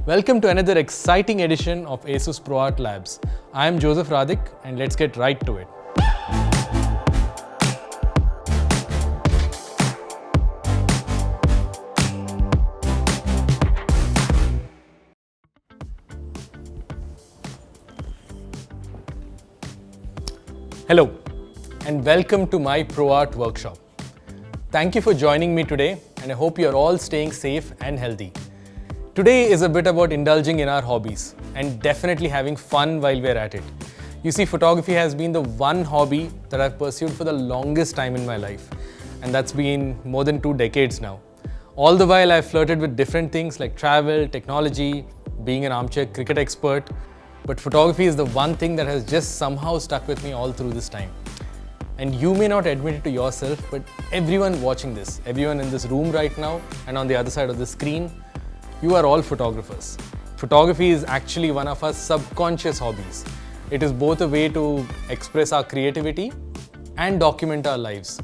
Welcome to another exciting edition of Asus ProArt Labs. I am Joseph Radhik and let's get right to it. Hello and welcome to my ProArt workshop. Thank you for joining me today and I hope you are all staying safe and healthy. Today is a bit about indulging in our hobbies and definitely having fun while we're at it. You see, photography has been the one hobby that I've pursued for the longest time in my life, and that's been more than 2 decades now. All the while I've flirted with different things like travel, technology, being an armchair cricket expert, but photography is the one thing that has just somehow stuck with me all through this time. And you may not admit it to yourself, but everyone watching this, everyone in this room right now and on the other side of the screen, you are all photographers. Photography is actually one of our subconscious hobbies. It is both a way to express our creativity and document our lives.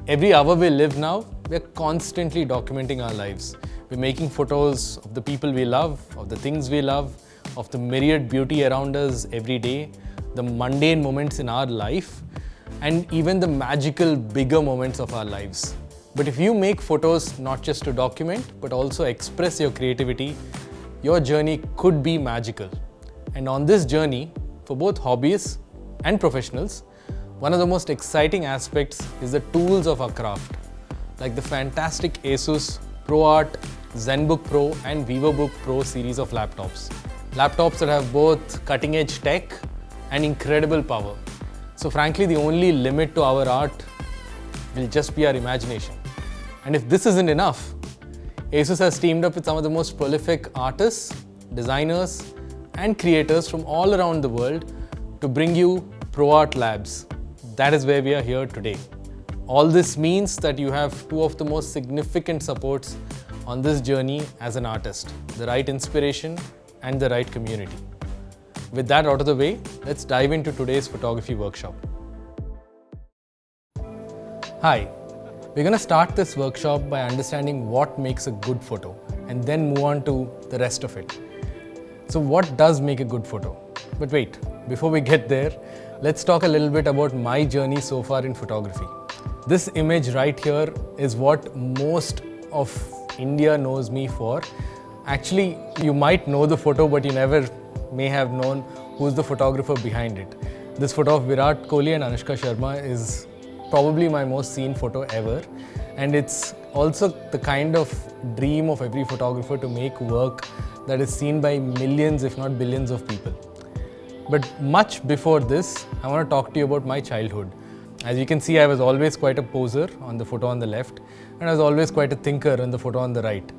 Every hour we live now, we're constantly documenting our lives. We're making photos of the people we love, of the things we love, of the myriad beauty around us every day, the mundane moments in our life, and even the magical bigger moments of our lives. But if you make photos not just to document, but also express your creativity, your journey could be magical. And on this journey, for both hobbyists and professionals, one of the most exciting aspects is the tools of our craft, like the fantastic Asus ProArt, ZenBook Pro and VivoBook Pro series of laptops. Laptops that have both cutting-edge tech and incredible power. So frankly, the only limit to our art will just be our imagination. And if this isn't enough, Asus has teamed up with some of the most prolific artists, designers, and creators from all around the world to bring you ProArt Labs. That is where we are here today. All this means that you have two of the most significant supports on this journey as an artist, the right inspiration and the right community. With that out of the way, let's dive into today's photography workshop. Hi. We're going to start this workshop by understanding what makes a good photo and then move on to the rest of it. So what does make a good photo? But wait, before we get there, let's talk a little bit about my journey so far in photography. This image right here is what most of India knows me for. Actually, you might know the photo, but you never may have known who's the photographer behind it. This photo of Virat Kohli and Anushka Sharma is probably my most seen photo ever, and it's also the kind of dream of every photographer to make work that is seen by millions if not billions of people. But much before this, I want to talk to you about my childhood. As you can see, I was always quite a poser on the photo on the left, and I was always quite a thinker on the photo on the right.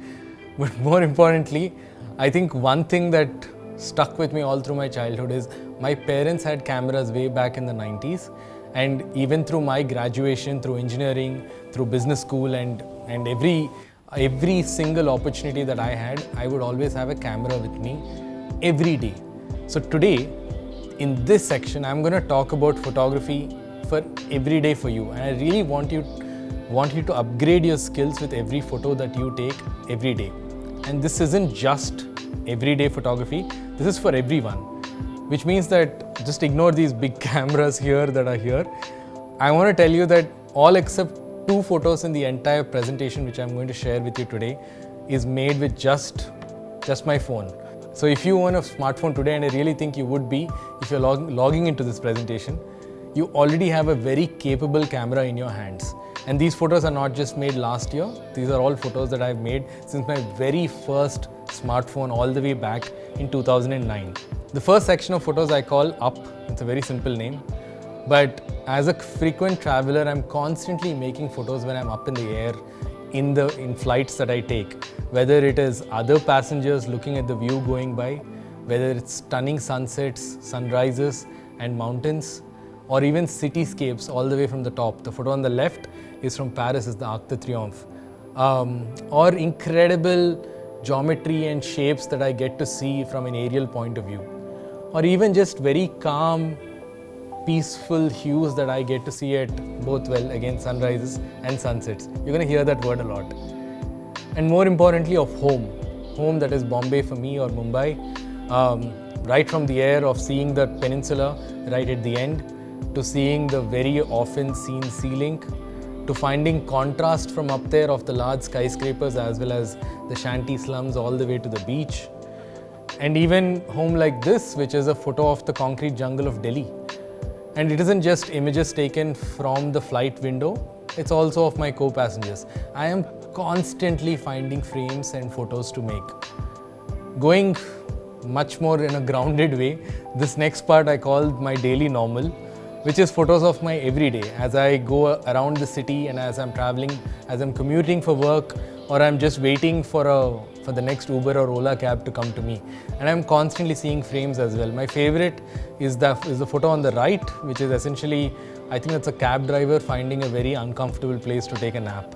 But more importantly, I think one thing that stuck with me all through my childhood is my parents had cameras way back in the 90s. And even through my graduation, through engineering, through business school and every single opportunity that I had, I would always have a camera with me every day. So today, in this section, I'm going to talk about photography for every day for you. And I really want you to upgrade your skills with every photo that you take every day. And this isn't just everyday photography, this is for everyone. Which means that just ignore these big cameras here that are here. I want to tell you that all except 2 photos in the entire presentation which I'm going to share with you today is made with just my phone. So if you own a smartphone today, and I really think you would be if you're logging into this presentation, you already have a very capable camera in your hands. And these photos are not just made last year, these are all photos that I've made since my very first smartphone all the way back in 2009. The first section of photos I call Up. It's a very simple name. But as a frequent traveler, I'm constantly making photos when I'm up in the air, in flights that I take. Whether it is other passengers looking at the view going by, whether it's stunning sunsets, sunrises and mountains, or even cityscapes all the way from the top. The photo on the left is from Paris, is the Arc de Triomphe. Or incredible geometry and shapes that I get to see from an aerial point of view. Or even just very calm, peaceful hues that I get to see at both, well, again, sunrises and sunsets. You're going to hear that word a lot. And more importantly, of home. home that is Bombay for me or Mumbai. Right from the air of seeing the peninsula right at the end, to seeing the very often seen sea link, to finding contrast from up there of the large skyscrapers as well as the shanty slums all the way to the beach. And even home like this, which is a photo of the concrete jungle of Delhi. And it isn't just images taken from the flight window, it's also of my co-passengers. I am constantly finding frames and photos to make. Going much more in a grounded way, this next part I called my daily normal, which is photos of my everyday as I go around the city and as I'm traveling, as I'm commuting for work, or I'm just waiting for the next Uber or Ola cab to come to me. And I'm constantly seeing frames as well. My favorite is the photo on the right, which is essentially, I think that's a cab driver finding a very uncomfortable place to take a nap.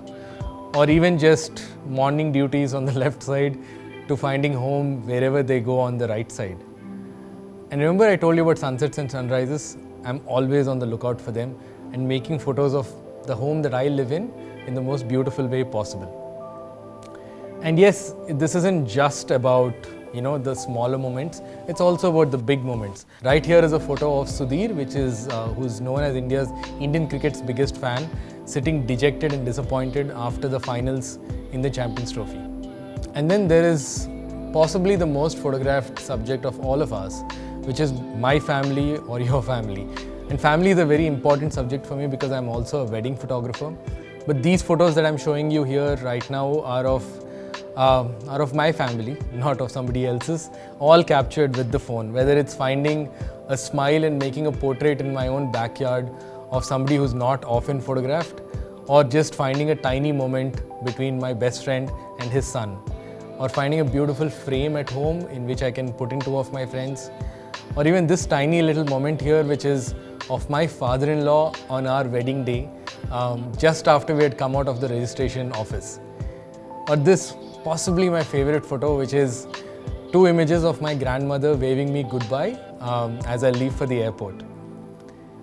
Or even just morning duties on the left side to finding home wherever they go on the right side. And remember I told you about sunsets and sunrises? I'm always on the lookout for them and making photos of the home that I live in the most beautiful way possible. And yes, this isn't just about, the smaller moments, it's also about the big moments. Right here is a photo of Sudhir, who's known as Indian cricket's biggest fan, sitting dejected and disappointed after the finals in the Champions Trophy. And then there is possibly the most photographed subject of all of us, which is my family or your family. And family is a very important subject for me because I'm also a wedding photographer. But these photos that I'm showing you here right now are of my family, not of somebody else's, all captured with the phone. Whether it's finding a smile and making a portrait in my own backyard of somebody who's not often photographed, or just finding a tiny moment between my best friend and his son, or finding a beautiful frame at home in which I can put in two of my friends, or even this tiny little moment here, which is of my father-in-law on our wedding day, just after we had come out of the registration office. Or this possibly my favorite photo, which is two images of my grandmother waving me goodbye as I leave for the airport.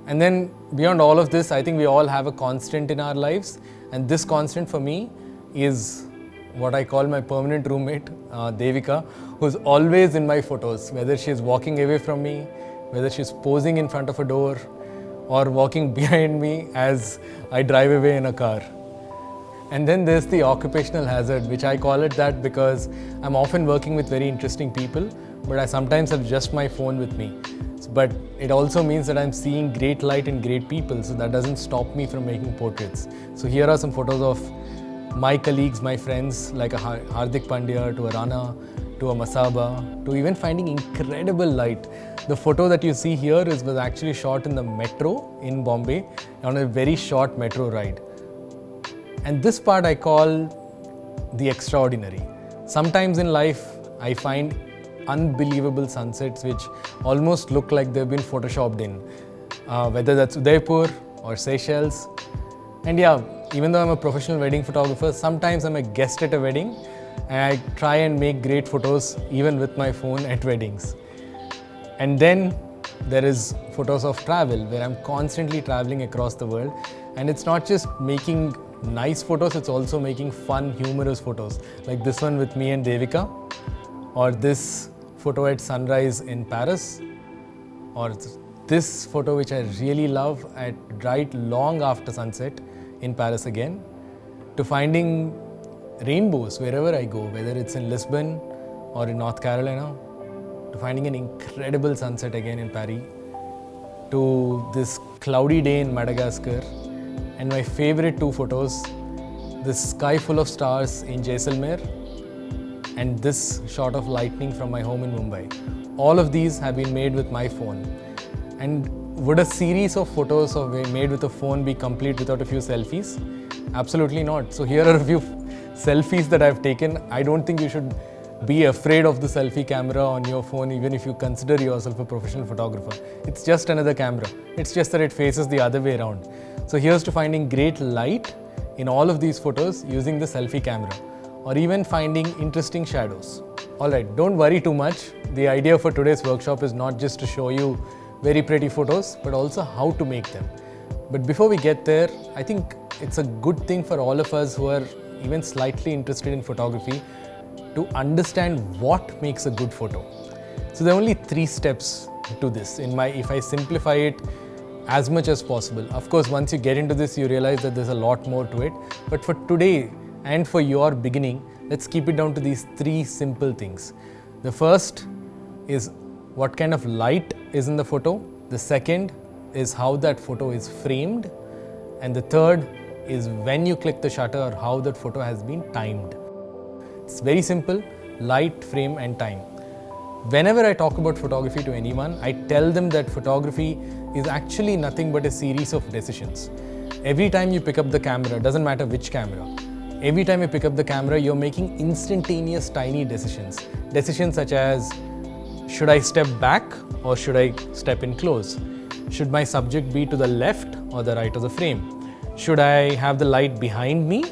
And then beyond all of this, I think we all have a constant in our lives, and this constant for me is what I call my permanent roommate, Devika, who's always in my photos, whether she's walking away from me, whether she's posing in front of a door, or walking behind me as I drive away in a car. And then there's the occupational hazard, which I call it that because I'm often working with very interesting people, but I sometimes have just my phone with me. But it also means that I'm seeing great light and great people, so that doesn't stop me from making portraits. So here are some photos of my colleagues, my friends, like a Radhik to a Rana, to a Masaba, to even finding incredible light. The photo that you see here was actually shot in the metro in Bombay on a very short metro ride. And this part I call the extraordinary. Sometimes in life, I find unbelievable sunsets which almost look like they've been photoshopped in, whether that's Udaipur or Seychelles. And yeah, even though I'm a professional wedding photographer, sometimes I'm a guest at a wedding and I try and make great photos even with my phone at weddings. And then there is photos of travel, where I'm constantly traveling across the world, and it's not just making nice photos, it's also making fun, humorous photos, like this one with me and Devika, or this photo at sunrise in Paris, or this photo which I really love at right long after sunset in Paris again, to finding rainbows wherever I go, whether it's in Lisbon or in North Carolina, to finding an incredible sunset again in Paris, to this cloudy day in Madagascar, and my favorite two photos, this sky full of stars in Jaisalmer and this shot of lightning from my home in Mumbai. All of these have been made with my phone. And would a series of photos made with a phone be complete without a few selfies? Absolutely not. So here are a few selfies that I've taken. I don't think you should be afraid of the selfie camera on your phone, even if you consider yourself a professional photographer. It's just another camera. It's just that it faces the other way around. So here's to finding great light in all of these photos using the selfie camera, or even finding interesting shadows. Alright, don't worry too much. The idea for today's workshop is not just to show you very pretty photos, but also how to make them. But before we get there, I think it's a good thing for all of us who are even slightly interested in photography to understand what makes a good photo. So there are only 3 steps to this. If I simplify it as much as possible. Of course, once you get into this, you realize that there's a lot more to it. But for today and for your beginning, let's keep it down to these 3 simple things. The first is what kind of light is in the photo. The second is how that photo is framed. And the third is when you click the shutter, how that photo has been timed. It's very simple: light, frame and time. Whenever I talk about photography to anyone, I tell them that photography is actually nothing but a series of decisions. Every time you pick up the camera, doesn't matter which camera, every time you pick up the camera, you're making instantaneous tiny decisions. Decisions such as, should I step back or should I step in close? Should my subject be to the left or the right of the frame? Should I have the light behind me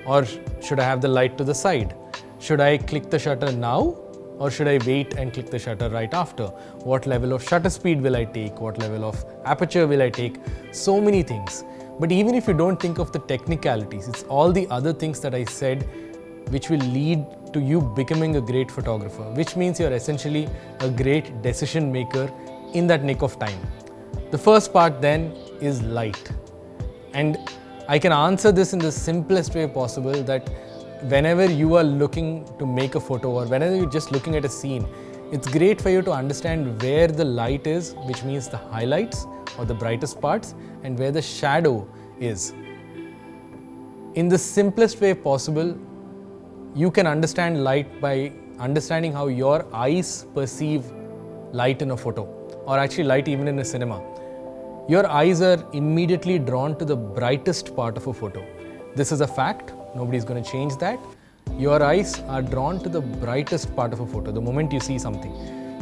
or should I have the light to the side? Should I click the shutter now or should I wait and click the shutter right after? What level of shutter speed will I take? What level of aperture will I take? So many things. But even if you don't think of the technicalities, it's all the other things that I said which will lead to you becoming a great photographer, which means you're essentially a great decision maker in that nick of time. The first part then is light. And I can answer this in the simplest way possible, that whenever you are looking to make a photo or whenever you're just looking at a scene, it's great for you to understand where the light is, which means the highlights or the brightest parts, and where the shadow is. In the simplest way possible, you can understand light by understanding how your eyes perceive light in a photo, or actually light even in a cinema. Your eyes are immediately drawn to the brightest part of a photo. This is a fact. Nobody's going to change that. Your eyes are drawn to the brightest part of a photo the moment you see something.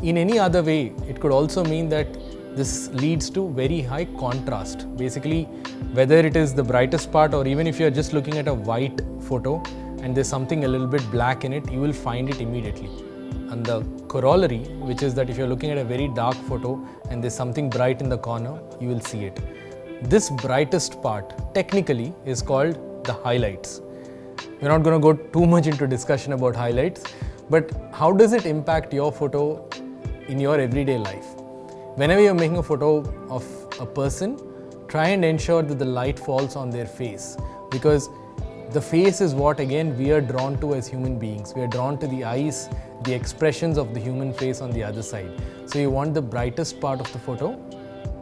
In any other way, it could also mean that this leads to very high contrast. Basically, whether it is the brightest part or even if you're just looking at a white photo and there's something a little bit black in it, you will find it immediately. And the corollary, which is that if you're looking at a very dark photo and there's something bright in the corner, you will see it. This brightest part technically is called the highlights. We're not going to go too much into discussion about highlights, but how does it impact your photo in your everyday life? Whenever you're making a photo of a person, try and ensure that the light falls on their face, because the face is what again we are drawn to as human beings. We are drawn to the eyes, the expressions of the human face on the other side. So you want the brightest part of the photo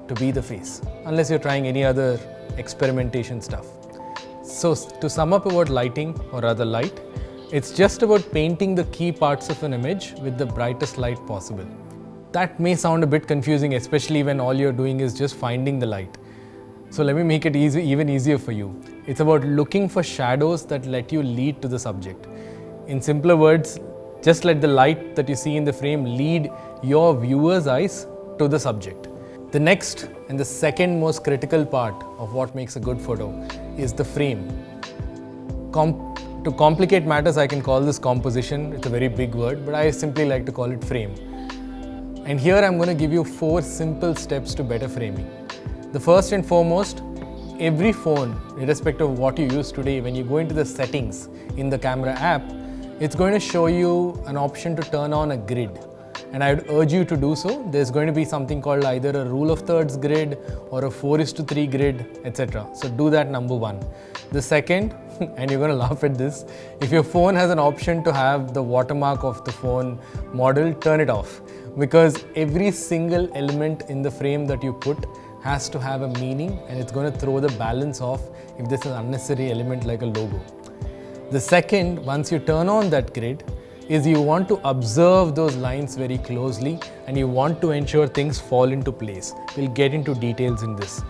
to be the face, unless you're trying any other experimentation stuff. So to sum up about lighting, or rather light, it's just about painting the key parts of an image with the brightest light possible. That may sound a bit confusing, especially when all you're doing is just finding the light. So let me make it even easier for you. It's about looking for shadows that let you lead to the subject. In simpler words, just let the light that you see in the frame lead your viewer's eyes to the subject. The next and the second most critical part of what makes a good photo is the frame. To complicate matters, I can call this composition. It's a very big word, but I simply like to call it frame. And here I'm going to give you 4 simple steps to better framing. The first and foremost, every phone, irrespective of what you use today, when you go into the settings in the camera app, it's going to show you an option to turn on a grid. And I'd urge you to do so. There's going to be something called either a rule of thirds grid or a 4:3 grid, etc. So do that, number 1. The second, and you're going to laugh at this, if your phone has an option to have the watermark of the phone model, turn it off. Because every single element in the frame that you put has to have a meaning, and it's going to throw the balance off if this is an unnecessary element like a logo. The second, once you turn on that grid, is you want to observe those lines very closely and you want to ensure things fall into place. We'll get into details in this.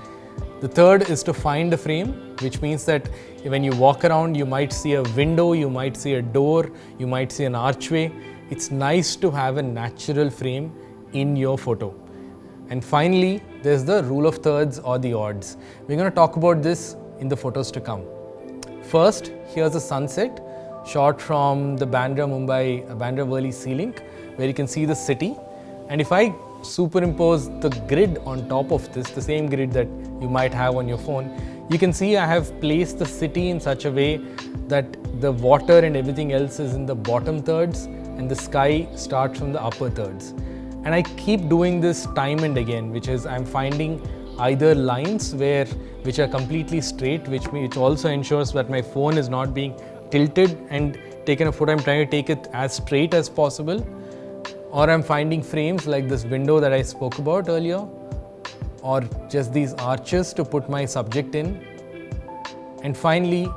The third is to find a frame, which means that when you walk around, you might see a window, you might see a door, you might see an archway. It's nice to have a natural frame in your photo. And finally, there's the rule of thirds or the odds. We're going to talk about this in the photos to come. First, here's a sunset shot from the Bandra Worli Sea Link, where you can see the city. And if I superimpose the grid on top of this, the same grid that you might have on your phone, You can see I have placed the city in such a way that the water and everything else is in the bottom thirds and the sky starts from the upper thirds. And I keep doing this time and again, which is I'm finding either lines which are completely straight, which also ensures that my phone is not being tilted and taken a photo. I'm trying to take it as straight as possible. Or I'm finding frames like this window that I spoke about earlier, or just these arches to put my subject in. And finally,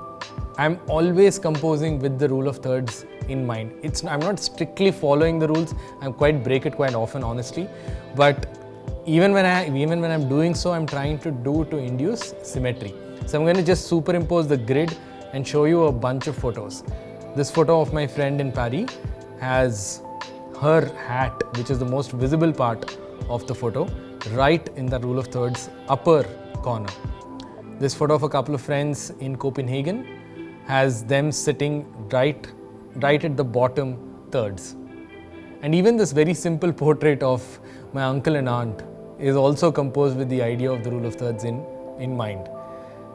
I'm always composing with the rule of thirds in mind. I'm not strictly following the rules. I break it quite often, honestly. But even when I'm doing so, I'm trying to induce symmetry. So I'm going to just superimpose the grid and show you a bunch of photos. This photo of my friend in Paris has her hat, which is the most visible part of the photo, right in the rule of thirds upper corner. This photo of a couple of friends in Copenhagen has them sitting right at the bottom thirds. And even this very simple portrait of my uncle and aunt is also composed with the idea of the rule of thirds in mind.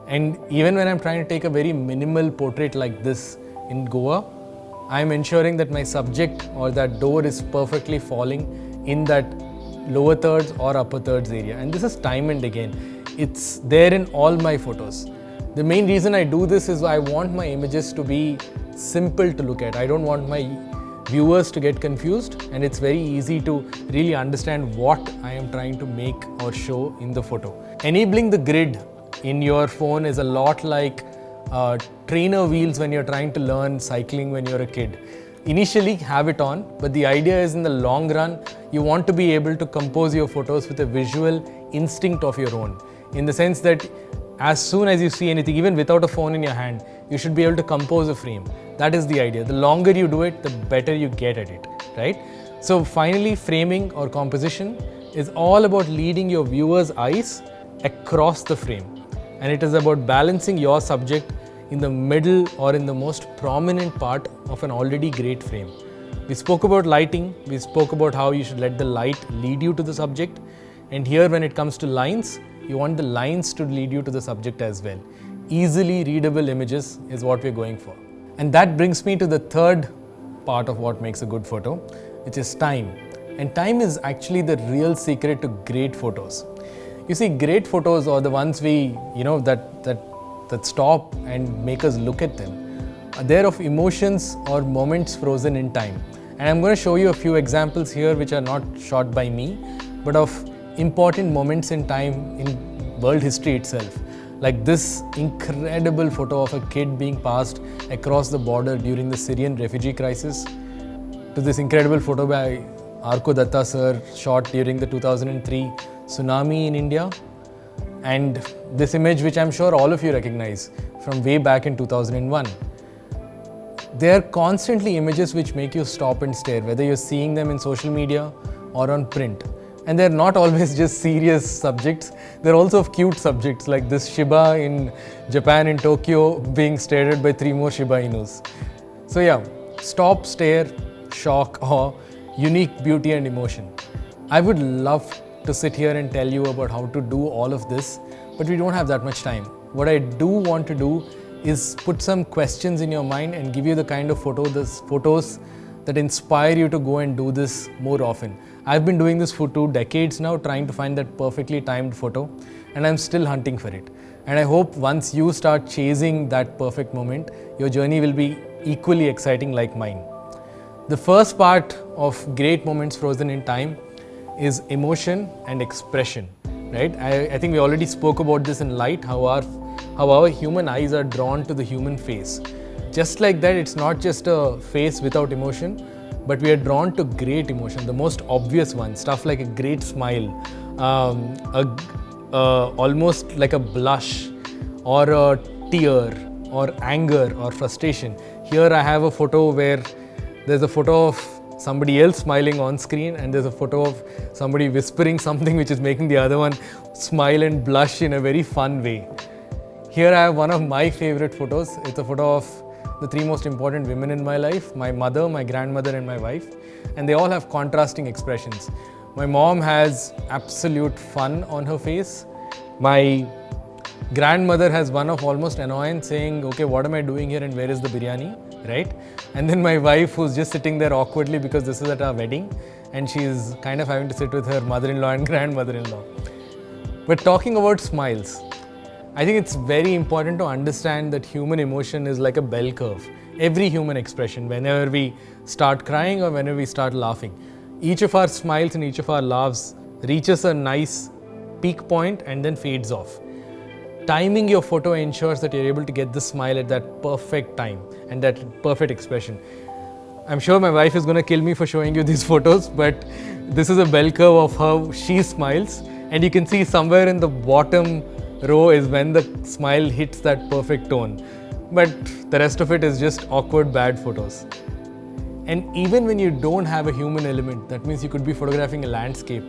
And even when I'm trying to take a very minimal portrait like this in Goa, I'm ensuring that my subject or that door is perfectly falling in that lower thirds or upper thirds area. And this is time and again. It's there in all my photos. The main reason I do this is I want my images to be simple to look at. I don't want my viewers to get confused, and it's very easy to really understand what I am trying to make or show in the photo. Enabling the grid in your phone is a lot like trainer wheels when you're trying to learn cycling when you're a kid. Initially have it on, but the idea is in the long run, you want to be able to compose your photos with a visual instinct of your own. In the sense that as soon as you see anything, even without a phone in your hand, you should be able to compose a frame. That is the idea. The longer you do it, the better you get at it, right? So finally, framing or composition is all about leading your viewer's eyes across the frame. And it is about balancing your subject in the middle or in the most prominent part of an already great frame. We spoke about lighting, we spoke about how you should let the light lead you to the subject. And here when it comes to lines, you want the lines to lead you to the subject as well. Easily readable images is what we're going for. And that brings me to the third part of what makes a good photo, which is time. And time is actually the real secret to great photos. You see, great photos are the ones that stop and make us look at them. They're of emotions or moments frozen in time. And I'm going to show you a few examples here which are not shot by me, but of important moments in time in world history itself. Like this incredible photo of a kid being passed across the border during the Syrian refugee crisis, to this incredible photo by Arko Datta sir shot during the 2003 tsunami in India, and this image which I'm sure all of you recognize from way back in 2001. They are constantly images which make you stop and stare, whether you're seeing them in social media or on print. And they're not always just serious subjects, they're also of cute subjects like this Shiba in Japan in Tokyo being stared at by 3 more Shiba Inus. So yeah, stop, stare, shock, awe, unique beauty and emotion. I would love to sit here and tell you about how to do all of this, but we don't have that much time. What I do want to do is put some questions in your mind and give you the kind of photos that inspire you to go and do this more often. I've been doing this for 2 decades now, trying to find that perfectly timed photo, and I'm still hunting for it. And I hope once you start chasing that perfect moment, your journey will be equally exciting like mine. The first part of great moments frozen in time is emotion and expression, right? I think we already spoke about this in light, how our human eyes are drawn to the human face. Just like that, it's not just a face without emotion, but we are drawn to great emotion, the most obvious one, stuff like a great smile, almost like a blush, or a tear, or anger, or frustration. Here I have a photo where there's a photo of somebody else smiling on screen, and there's a photo of somebody whispering something which is making the other one smile and blush in a very fun way. Here I have one of my favorite photos. It's a photo of the 3 most important women in my life, my mother, my grandmother and my wife, and they all have contrasting expressions. My mom has absolute fun on her face. My grandmother has one of almost annoyance saying, okay, what am I doing here and where is the biryani, right? And then my wife who's just sitting there awkwardly because this is at our wedding and she's kind of having to sit with her mother-in-law and grandmother-in-law. But talking about smiles, I think it's very important to understand that human emotion is like a bell curve. Every human expression, whenever we start crying or whenever we start laughing, each of our smiles and each of our laughs reaches a nice peak point and then fades off. Timing your photo ensures that you're able to get the smile at that perfect time and that perfect expression. I'm sure my wife is going to kill me for showing you these photos, but this is a bell curve of how she smiles, and you can see somewhere in the bottom row is when the smile hits that perfect tone. But the rest of it is just awkward, bad photos. And even when you don't have a human element, that means you could be photographing a landscape,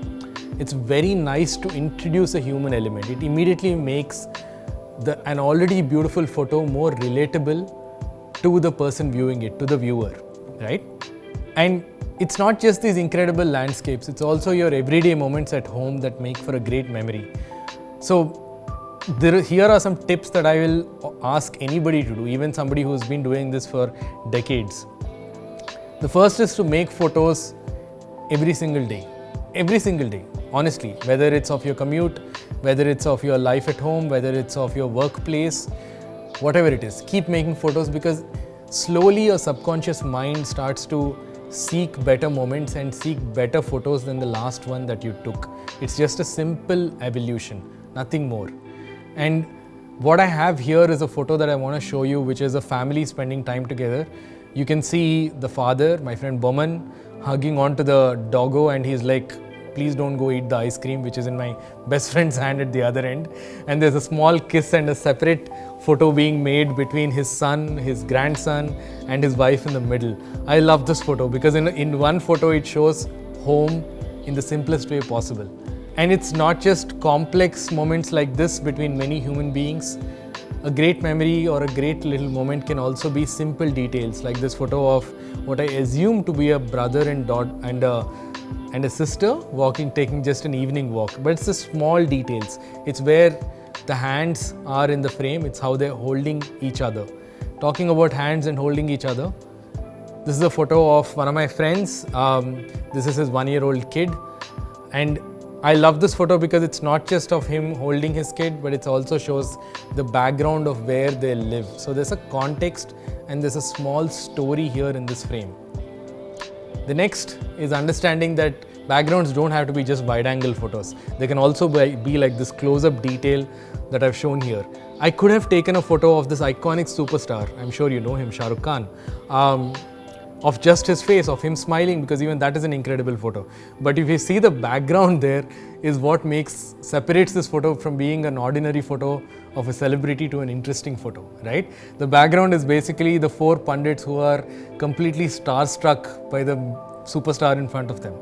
it's very nice to introduce a human element. It immediately makes an already beautiful photo more relatable to the person viewing it, to the viewer, right? And it's not just these incredible landscapes, it's also your everyday moments at home that make for a great memory. So here are some tips that I will ask anybody to do, even somebody who's been doing this for decades. The first is to make photos every single day. Every single day, honestly, whether it's of your commute, whether it's of your life at home, whether it's of your workplace, whatever it is, keep making photos, because slowly your subconscious mind starts to seek better moments and seek better photos than the last one that you took. It's just a simple evolution, nothing more. And what I have here is a photo that I want to show you, which is a family spending time together. You can see the father, my friend Boman, hugging onto the doggo, and he's like, please don't go eat the ice cream, which is in my best friend's hand at the other end. And there's a small kiss and a separate photo being made between his son, his grandson, and his wife in the middle. I love this photo because in one photo it shows home in the simplest way possible. And it's not just complex moments like this between many human beings. A great memory or a great little moment can also be simple details, like this photo of what I assume to be a brother and daughter and a sister taking just an evening walk. But it's the small details. It's where the hands are in the frame. It's how they're holding each other. Talking about hands and holding each other, this is a photo of one of my friends. This is his 1-year-old kid. And I love this photo because it's not just of him holding his kid, but it also shows the background of where they live. So there's a context and there's a small story here in this frame. The next is understanding that backgrounds don't have to be just wide-angle photos. They can also be like this close-up detail that I've shown here. I could have taken a photo of this iconic superstar, I'm sure you know him, Shah Rukh Khan, of just his face, of him smiling, because even that is an incredible photo. But if you see the background there is what separates this photo from being an ordinary photo of a celebrity to an interesting photo, right? The background is basically the 4 pundits who are completely starstruck by the superstar in front of them.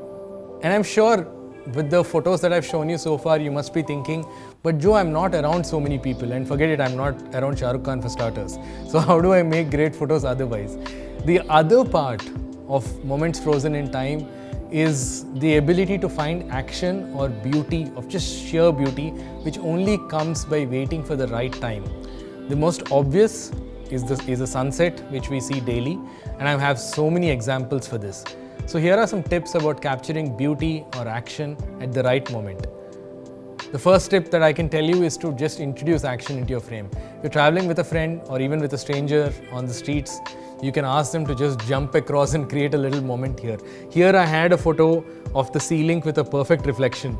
And I'm sure with the photos that I've shown you so far, you must be thinking, but Joe, I'm not around so many people, and forget it, I'm not around Shah Rukh Khan for starters. So how do I make great photos otherwise? The other part of moments frozen in time is the ability to find action or beauty, of just sheer beauty, which only comes by waiting for the right time. The most obvious is a sunset, which we see daily, and I have so many examples for this. So here are some tips about capturing beauty or action at the right moment. The first tip that I can tell you is to just introduce action into your frame. If you're traveling with a friend or even with a stranger on the streets, you can ask them to just jump across and create a little moment here. Here I had a photo of the ceiling with a perfect reflection,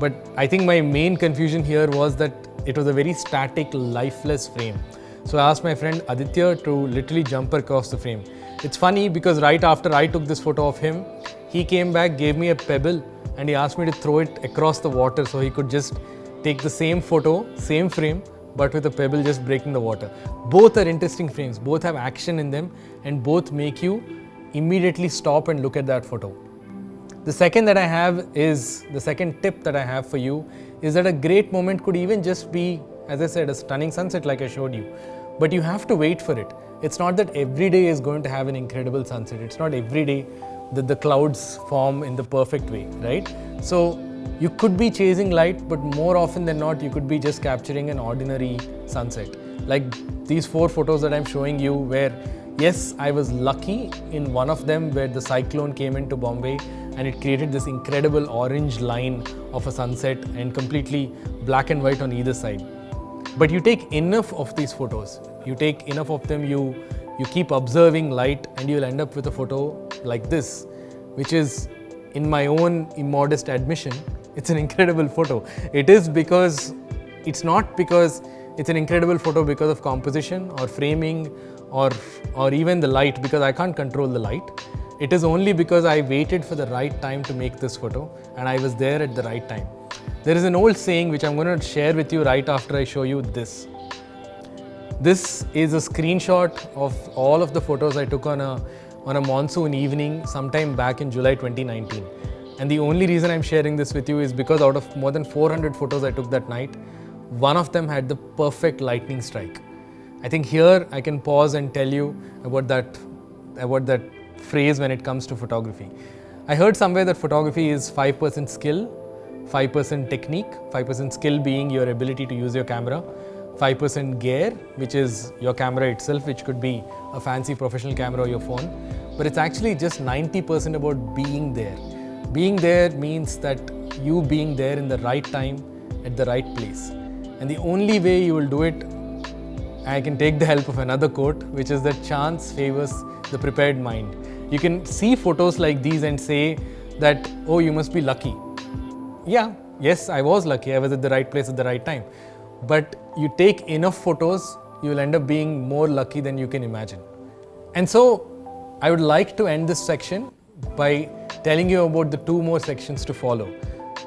but I think my main confusion here was that it was a very static, lifeless frame. So I asked my friend Aditya to literally jump across the frame. It's funny because right after I took this photo of him, he came back, gave me a pebble, and he asked me to throw it across the water so he could just take the same photo, same frame, but with a pebble just breaking the water. Both are interesting frames, both have action in them, and both make you immediately stop and look at that photo. The second tip that I have for you is that a great moment could even just be, as I said, a stunning sunset like I showed you. But you have to wait for it. It's not that every day is going to have an incredible sunset. It's not every day that the clouds form in the perfect way, right? So You could be chasing light, but more often than not, you could be just capturing an ordinary sunset. Like these 4 photos that I'm showing you, where yes, I was lucky in one of them where the cyclone came into Bombay and it created this incredible orange line of a sunset and completely black and white on either side. But you take enough of these photos, you take enough of them, you keep observing light, and you'll end up with a photo like this, which is, in my own immodest admission, it's an incredible photo. It is because, it's not because it's an incredible photo because of composition or framing or even the light, because I can't control the light. It is only because I waited for the right time to make this photo and I was there at the right time. There is an old saying which I'm going to share with you right after I show you this. This is a screenshot of all of the photos I took on a monsoon evening sometime back in July 2019. And the only reason I'm sharing this with you is because out of more than 400 photos I took that night, one of them had the perfect lightning strike. I think here I can pause and tell you about that phrase when it comes to photography. I heard somewhere that photography is 5% skill, 5% technique, 5% skill being your ability to use your camera, 5% gear, which is your camera itself, which could be a fancy professional camera or your phone. But it's actually just 90% about being there. Being there means that you being there in the right time, at the right place. And the only way you will do it, I can take the help of another quote, which is that chance favors the prepared mind. You can see photos like these and say that, oh, you must be lucky. Yeah, yes, I was lucky. I was at the right place at the right time. But you take enough photos, you will end up being more lucky than you can imagine. And so I would like to end this section by telling you about the 2 more sections to follow.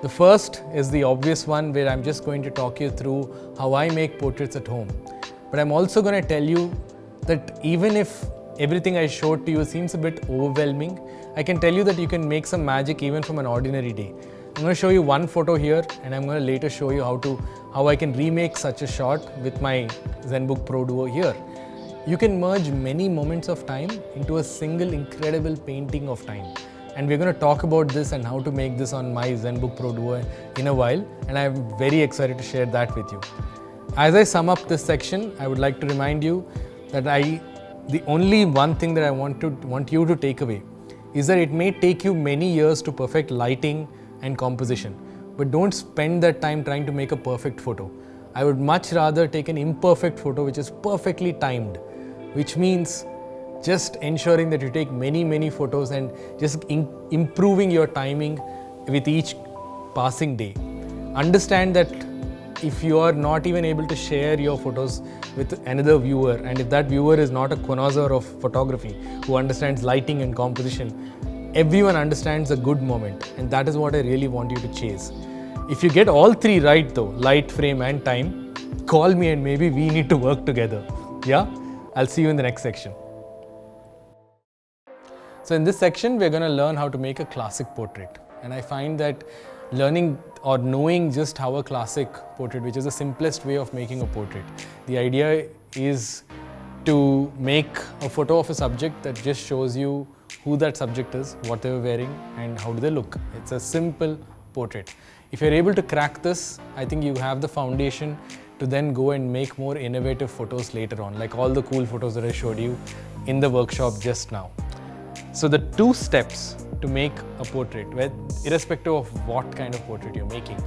The first is the obvious one, where I'm just going to talk you through how I make portraits at home. But I'm also going to tell you that even if everything I showed to you seems a bit overwhelming, I can tell you that you can make some magic even from an ordinary day. I'm going to show you one photo here, and I'm going to later show you how I can remake such a shot with my ZenBook Pro Duo here. You can merge many moments of time into a single incredible painting of time. And we're going to talk about this and how to make this on my ZenBook Pro Duo in a while, and I'm very excited to share that with you. As I sum up this section, I would like to remind you that the only one thing that I want you to take away is that it may take you many years to perfect lighting and composition, but don't spend that time trying to make a perfect photo. I would much rather take an imperfect photo which is perfectly timed, which means just ensuring that you take many photos and just improving your timing with each passing day. Understand that if you are not even able to share your photos with another viewer, and if that viewer is not a connoisseur of photography who understands lighting and composition, everyone understands a good moment, and that is what I really want you to chase. If you get all 3 right though, light, frame and time, call me and maybe we need to work together. Yeah? I'll see you in the next section. So in this section, we're going to learn how to make a classic portrait. And I find that learning or knowing just how a classic portrait, which is the simplest way of making a portrait. The idea is to make a photo of a subject that just shows you who that subject is, what they were wearing, and how do they look. It's a simple portrait. If you're able to crack this, I think you have the foundation to then go and make more innovative photos later on, like all the cool photos that I showed you in the workshop just now. So the 2 steps to make a portrait, irrespective of what kind of portrait you're making,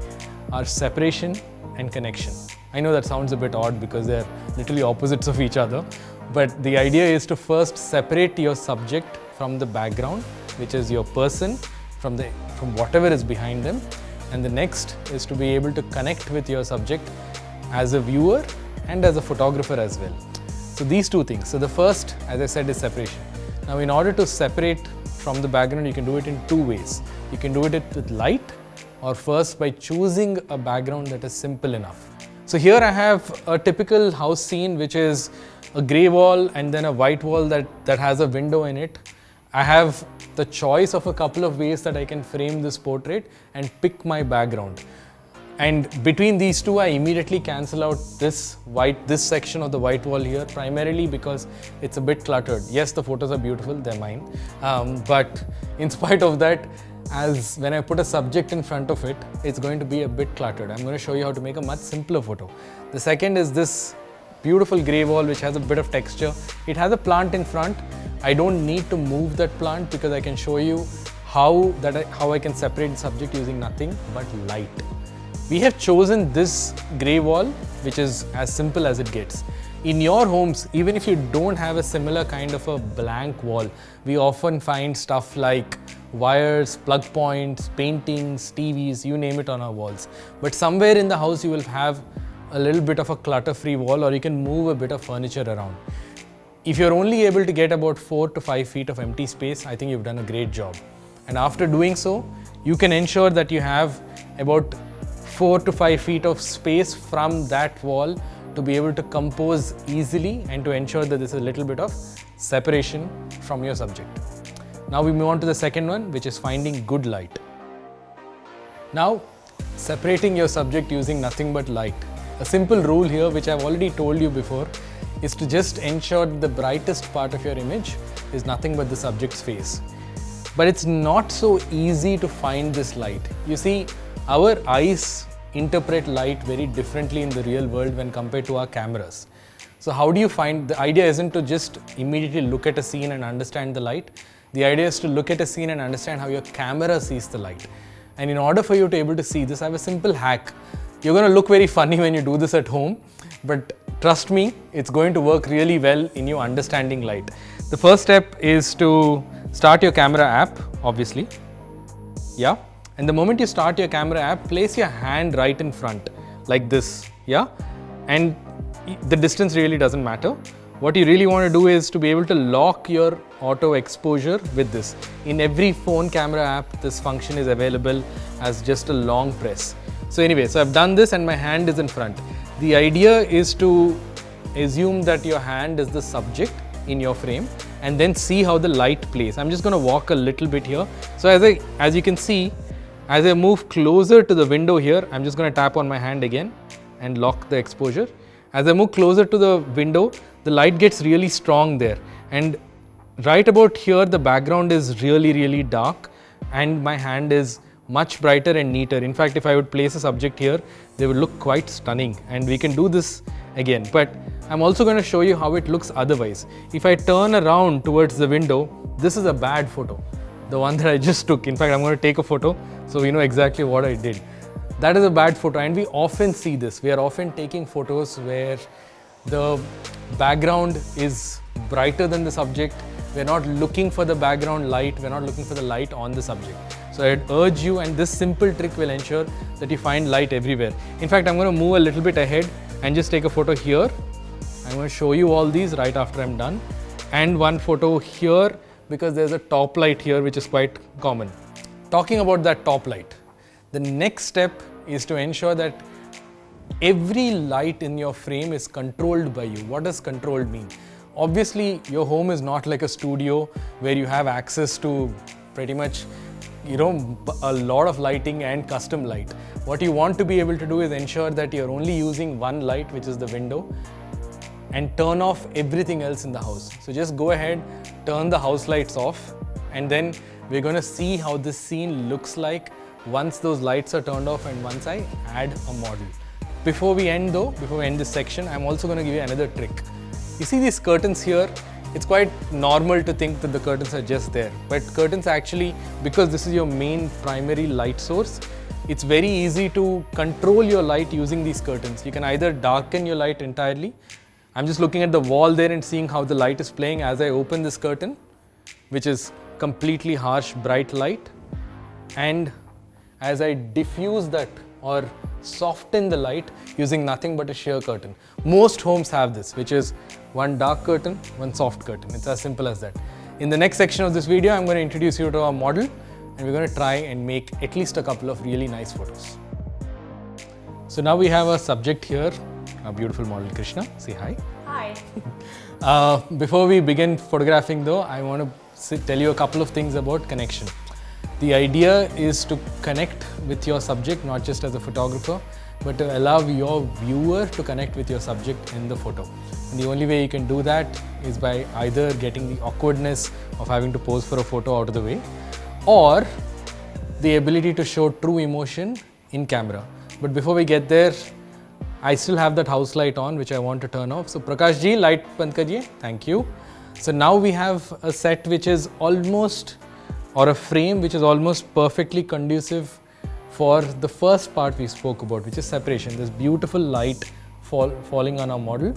are separation and connection. I know that sounds a bit odd because they're literally opposites of each other, but the idea is to first separate your subject from the background, which is your person, from whatever is behind them, and the next is to be able to connect with your subject as a viewer and as a photographer as well. So these 2 things. So the first, as I said, is separation. Now in order to separate from the background, you can do it in 2 ways. You can do it with light, or first by choosing a background that is simple enough. So here I have a typical house scene, which is a grey wall and then a white wall that has a window in it. I have the choice of a couple of ways that I can frame this portrait and pick my background. And between these 2, I immediately cancel out this section of the white wall here, primarily because it's a bit cluttered. Yes, the photos are beautiful, they're mine. But in spite of that, as when I put a subject in front of it, it's going to be a bit cluttered. I'm going to show you how to make a much simpler photo. The second is this beautiful grey wall which has a bit of texture. It has a plant in front. I don't need to move that plant because I can show you how I can separate the subject using nothing but light. We have chosen this grey wall, which is as simple as it gets. In your homes, even if you don't have a similar kind of a blank wall, we often find stuff like wires, plug points, paintings, TVs, you name it on our walls. But somewhere in the house you will have a little bit of a clutter-free wall, or you can move a bit of furniture around. If you're only able to get about 4 to 5 feet of empty space, I think you've done a great job. And after doing so, you can ensure that you have about 4 to 5 feet of space from that wall to be able to compose easily and to ensure that there's a little bit of separation from your subject. Now we move on to the second one, which is finding good light. Now, separating your subject using nothing but light. A simple rule here, which I've already told you before, is to just ensure that the brightest part of your image is nothing but the subject's face. But it's not so easy to find this light. You see, our eyes interpret light very differently in the real world when compared to our cameras. So how do you find? The idea isn't to just immediately look at a scene and understand the light. The idea is to look at a scene and understand how your camera sees the light. And in order for you to be able to see this, I have a simple hack. You're going to look very funny when you do this at home, but trust me, it's going to work really well in you understanding light. The first step is to start your camera app, obviously. Yeah. And the moment you start your camera app, place your hand right in front, like this, yeah? And the distance really doesn't matter. What you really want to do is to be able to lock your auto exposure with this. In every phone camera app, this function is available as just a long press. So anyway, so I've done this and my hand is in front. The idea is to assume that your hand is the subject in your frame and then see how the light plays. I'm just going to walk a little bit here. So as you can see, as I move closer to the window here, I'm just going to tap on my hand again and lock the exposure. As I move closer to the window, the light gets really strong there. And right about here, the background is really, really dark and my hand is much brighter and neater. In fact, if I would place a subject here, they would look quite stunning. And we can do this again. But I'm also going to show you how it looks otherwise. If I turn around towards the window, this is a bad photo. The one that I just took. In fact, I'm going to take a photo so we know exactly what I did. That is a bad photo and we often see this. We are often taking photos where the background is brighter than the subject. We're not looking for the background light. We're not looking for the light on the subject. So I'd urge you, and this simple trick will ensure that you find light everywhere. In fact, I'm going to move a little bit ahead and just take a photo here. I'm going to show you all these right after I'm done. And one photo here, because there's a top light here which is quite common. Talking about that top light, the next step is to ensure that every light in your frame is controlled by you. What does controlled mean? Obviously, your home is not like a studio where you have access to pretty much, a lot of lighting and custom light. What you want to be able to do is ensure that you're only using one light, which is the window, and turn off everything else in the house. So just go ahead, turn the house lights off, and then we're going to see how this scene looks like once those lights are turned off and once I add a model. Before we end this section, I'm also going to give you another trick. You see these curtains here? It's quite normal to think that the curtains are just there, but curtains actually, because this is your main primary light source, it's very easy to control your light using these curtains. You can either darken your light entirely. I'm just looking at the wall there and seeing how the light is playing as I open this curtain, which is completely harsh, bright light. And as I diffuse that or soften the light using nothing but a sheer curtain. Most homes have this, which is one dark curtain, one soft curtain. It's as simple as that. In the next section of this video, I'm going to introduce you to our model and we're going to try and make at least a couple of really nice photos. So now we have a subject here, our beautiful model Krishna. Say hi. Hi. Before we begin photographing though, I want to tell you a couple of things about connection. The idea is to connect with your subject, not just as a photographer, but to allow your viewer to connect with your subject in the photo. And the only way you can do that is by either getting the awkwardness of having to pose for a photo out of the way, or the ability to show true emotion in camera. But before we get there, I still have that house light on, which I want to turn off. So Prakash ji, light band kariye. Thank you. So now we have a set which is almost, or a frame which is almost perfectly conducive for the first part we spoke about, which is separation. This beautiful light falling on our model.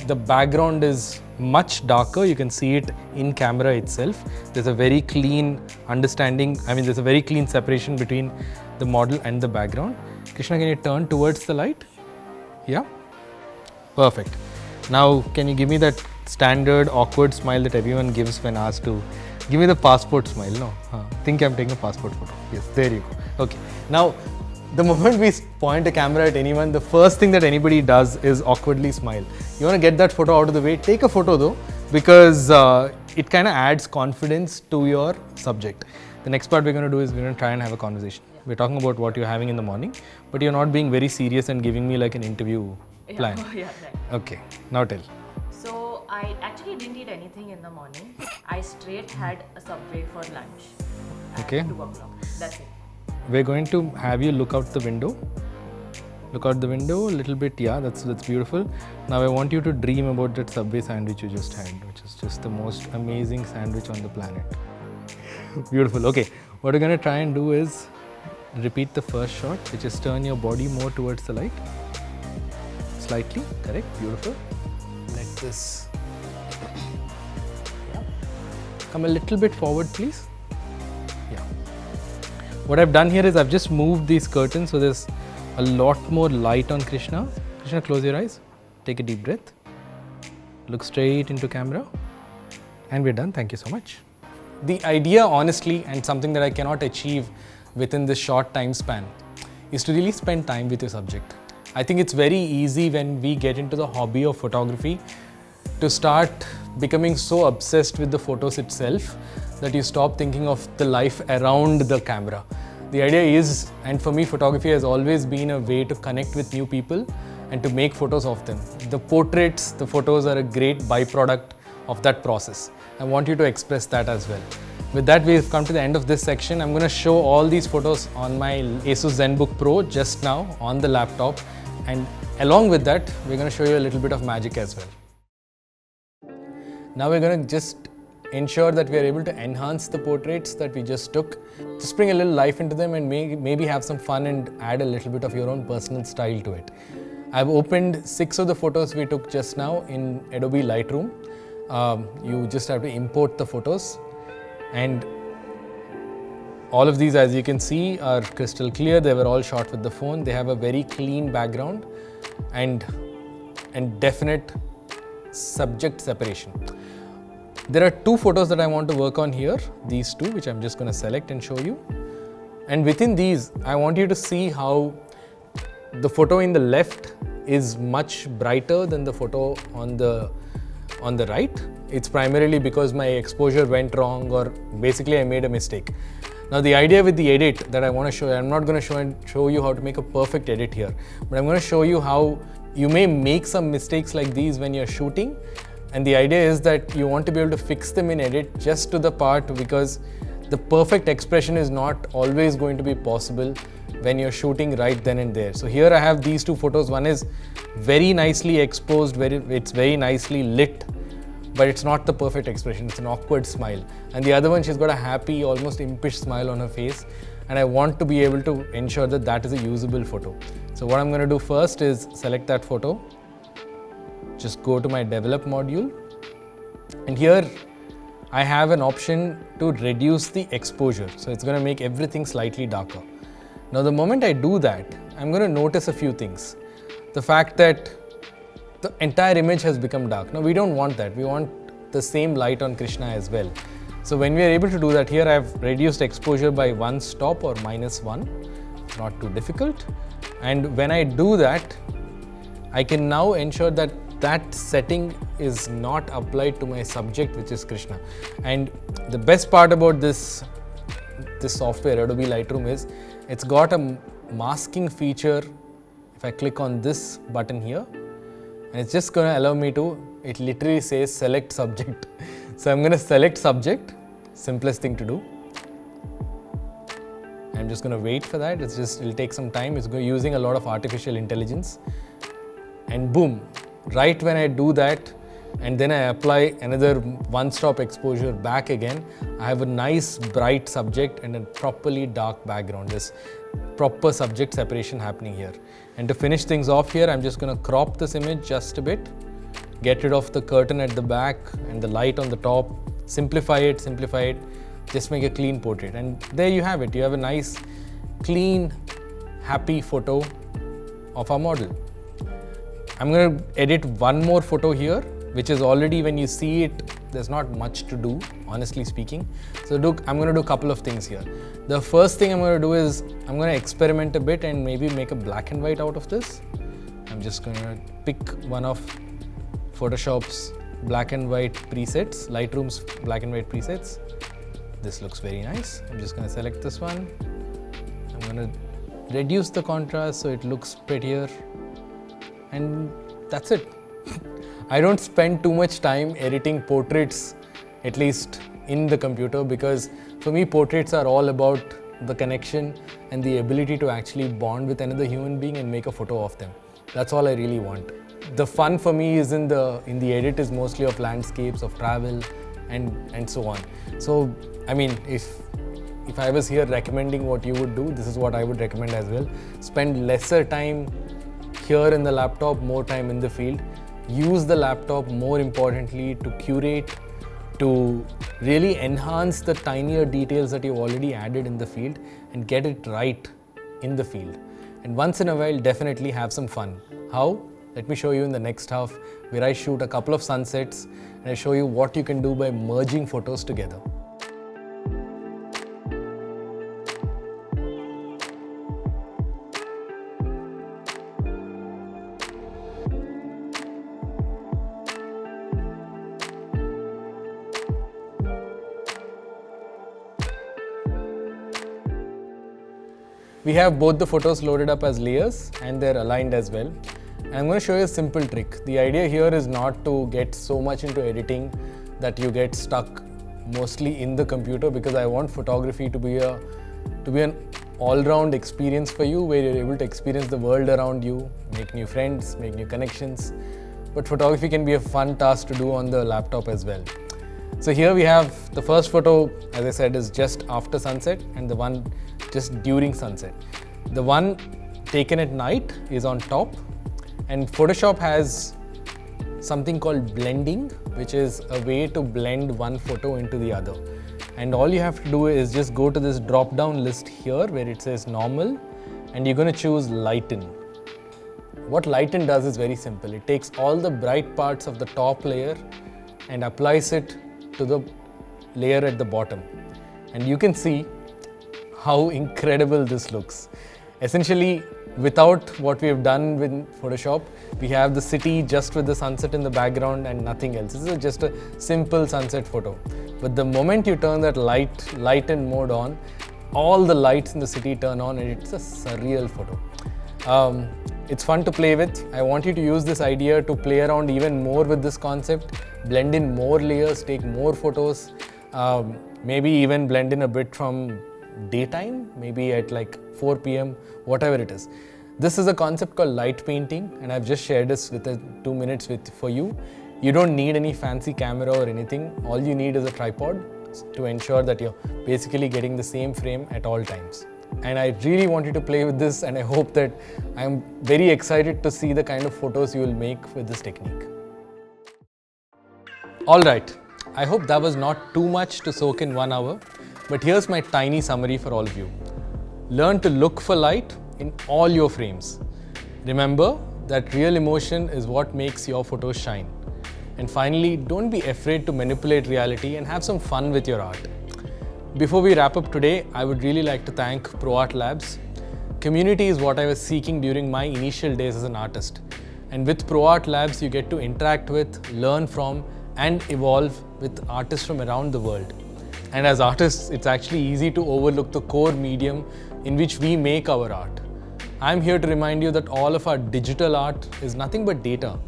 The background is much darker. You can see it in camera itself. There's a very clean understanding. There's a very clean separation between the model and the background. Krishna, can you turn towards the light? Yeah? Perfect. Now, can you give me that standard awkward smile that everyone gives when asked to give me the passport smile? No? Think I'm taking a passport photo. Yes, there you go. Okay. Now, the moment we point a camera at anyone, the first thing that anybody does is awkwardly smile. You want to get that photo out of the way. Take a photo though, because it kind of adds confidence to your subject. The next part we're going to do is we're going to try and have a conversation. We're talking about what you're having in the morning, but you're not being very serious and giving me like an interview plan. Yeah, right. Okay, now tell. So I actually didn't eat anything in the morning. I straight had a Subway for lunch Okay. at 2 o'clock. That's it. We're going to have you look out the window. Look out the window a little bit. Yeah, that's beautiful. Now I want you to dream about that Subway sandwich you just had, which is just the most amazing sandwich on the planet. Beautiful. Okay, what we're going to try and do is repeat the first shot, which is turn your body more towards the light. Slightly, correct, beautiful. Let this come a little bit forward, please. Yeah. What I've done here is I've just moved these curtains, so there's a lot more light on Krishna. Krishna, close your eyes. Take a deep breath. Look straight into camera. And we're done. Thank you so much. The idea, honestly, and something that I cannot achieve within this short time span, is to really spend time with your subject. I think it's very easy when we get into the hobby of photography to start becoming so obsessed with the photos itself that you stop thinking of the life around the camera. The idea is, and for me, photography has always been a way to connect with new people and to make photos of them. The portraits, the photos are a great byproduct of that process. I want you to express that as well. With that, we've come to the end of this section. I'm going to show all these photos on my Asus ZenBook Pro just now on the laptop. And along with that, we're going to show you a little bit of magic as well. Now we're going to just ensure that we are able to enhance the portraits that we just took. Just bring a little life into them and maybe have some fun and add a little bit of your own personal style to it. I've opened 6 of the photos we took just now in Adobe Lightroom. You just have to import the photos, and all of these, as you can see, are crystal clear. They were all shot with the phone. They have a very clean background and definite subject separation. There are 2 photos that I want to work on here, these 2, which I'm just going to select and show you. And within these, I want you to see how the photo in the left is much brighter than the photo on the right. It's primarily because my exposure went wrong, or basically I made a mistake. Now the idea with the edit that I want to show you, I'm not going to show you how to make a perfect edit here, but I'm going to show you how you may make some mistakes like these when you're shooting. And the idea is that you want to be able to fix them in edit just to the part, because the perfect expression is not always going to be possible when you're shooting right then and there. So here I have these 2 photos. One is very nicely exposed, it's very nicely lit, but it's not the perfect expression. It's an awkward smile. And the other one, she's got a happy, almost impish smile on her face. And I want to be able to ensure that that is a usable photo. So what I'm going to do first is select that photo. Just go to my develop module. And here I have an option to reduce the exposure. So it's going to make everything slightly darker. Now the moment I do that, I'm going to notice a few things. The fact that the entire image has become dark. Now we don't want that. We want the same light on Krishna as well. So when we are able to do that, here I've reduced exposure by 1 stop or -1. It's not too difficult. And when I do that, I can now ensure that that setting is not applied to my subject, which is Krishna. And the best part about this software, Adobe Lightroom, is it's got a masking feature. If I click on this button here, and it's just going to allow me to, it literally says select subject. So I'm going to select subject, simplest thing to do. I'm I'm just going to wait for that. It'll take some time. It's using a lot of artificial intelligence. And boom, right when I do that, and then I apply another one-stop exposure back again, I have a nice bright subject and a properly dark background. There's proper subject separation happening here. And to finish things off here, I'm just going to crop this image just a bit, get rid of the curtain at the back and the light on the top, simplify it, just make a clean portrait. And there you have it. You have a nice, clean, happy photo of our model. I'm going to edit one more photo here, which is already, when you see it, there's not much to do, honestly speaking. So I'm going to do a couple of things here. The first thing I'm going to do is I'm going to experiment a bit and maybe make a black and white out of this. I'm just going to pick one of Photoshop's black and white presets, Lightroom's black and white presets. This looks very nice. I'm just going to select this one. I'm going to reduce the contrast so it looks prettier. And that's it. I don't spend too much time editing portraits, at least in the computer, because for me portraits are all about the connection and the ability to actually bond with another human being and make a photo of them. That's all I really want. The fun for me is in the edit is mostly of landscapes, of travel, and so on. So I mean, if I was here recommending what you would do, this is what I would recommend as well. Spend lesser time here in the laptop, more time in the field. Use the laptop more importantly to curate, to really enhance the tinier details that you've already added in the field and get it right in the field. And once in a while, definitely have some fun. How? Let me show you in the next half, where I shoot a couple of sunsets and I show you what you can do by merging photos together. We have both the photos loaded up as layers and they're aligned as well. And I'm going to show you a simple trick. The idea here is not to get so much into editing that you get stuck mostly in the computer, because I want photography to be an all-round experience for you, where you're able to experience the world around you, make new friends, make new connections. But photography can be a fun task to do on the laptop as well. So here we have the first photo, as I said, is just after sunset, and the one just during sunset. The one taken at night is on top, and Photoshop has something called blending, which is a way to blend one photo into the other. And all you have to do is just go to this drop down list here where it says normal, and you're going to choose lighten. What lighten does is very simple. It takes all the bright parts of the top layer and applies it to the layer at the bottom. And you can see how incredible this looks. Essentially, without what we have done with Photoshop, we have the city just with the sunset in the background and nothing else. This is just a simple sunset photo. But the moment you turn that lighten mode on, all the lights in the city turn on and it's a surreal photo. It's fun to play with. I want you to use this idea to play around even more with this concept, blend in more layers, take more photos, maybe even blend in a bit from daytime, maybe at like 4 p.m, whatever it is. This is a concept called light painting, and I've just shared this with 2 minutes for you. You don't need any fancy camera or anything. All you need is a tripod to ensure that you're basically getting the same frame at all times. And I really want you to play with this, and I hope that I'm very excited to see the kind of photos you will make with this technique. Alright, I hope that was not too much to soak in 1 hour, but here's my tiny summary for all of you. Learn to look for light in all your frames. Remember that real emotion is what makes your photos shine. And finally, don't be afraid to manipulate reality and have some fun with your art. Before we wrap up today, I would really like to thank ProArt Labs. Community is what I was seeking during my initial days as an artist. And with ProArt Labs, you get to interact with, learn from, and evolve with artists from around the world. And as artists, it's actually easy to overlook the core medium in which we make our art. I'm here to remind you that all of our digital art is nothing but data.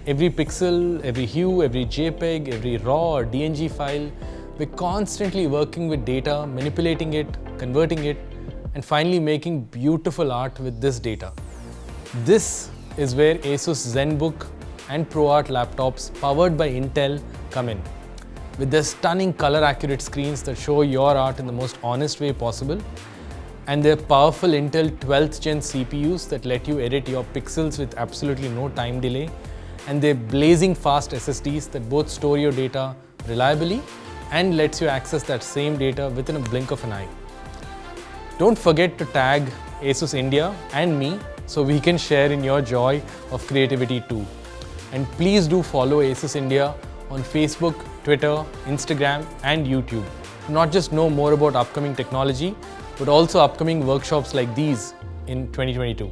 Every pixel, every hue, every JPEG, every RAW or DNG file, we're constantly working with data, manipulating it, converting it, and finally making beautiful art with this data. This is where Asus ZenBook and ProArt laptops powered by Intel come in. With their stunning color accurate screens that show your art in the most honest way possible, and their powerful Intel 12th gen CPUs that let you edit your pixels with absolutely no time delay, and their blazing fast SSDs that both store your data reliably and lets you access that same data within a blink of an eye. Don't forget to tag Asus India and me so we can share in your joy of creativity too. And please do follow Asus India on Facebook, Twitter, Instagram and YouTube to not just know more about upcoming technology, but also upcoming workshops like these in 2022.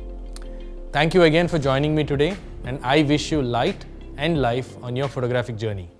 Thank you again for joining me today, and I wish you light and life on your photographic journey.